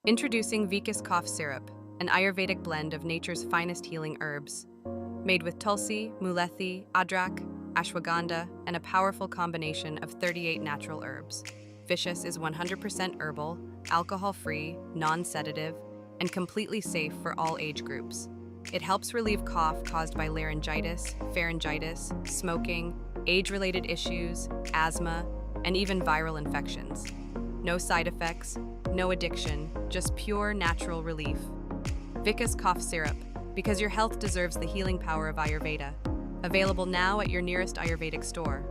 Introducing Vichas Cough Syrup, an Ayurvedic blend of nature's finest healing herbs. Made with Tulsi, Mulethi, Adrak, Ashwagandha, and a powerful combination of 38 natural herbs. Vichas is 100% herbal, alcohol-free, non-sedative, and completely safe for all age groups. It helps relieve cough caused by laryngitis, pharyngitis, smoking, age-related issues, asthma, and even viral infections. No side effects, no addiction, just pure natural relief. Vichas Cough Syrup, because your health deserves the healing power of Ayurveda. Available now at your nearest Ayurvedic store.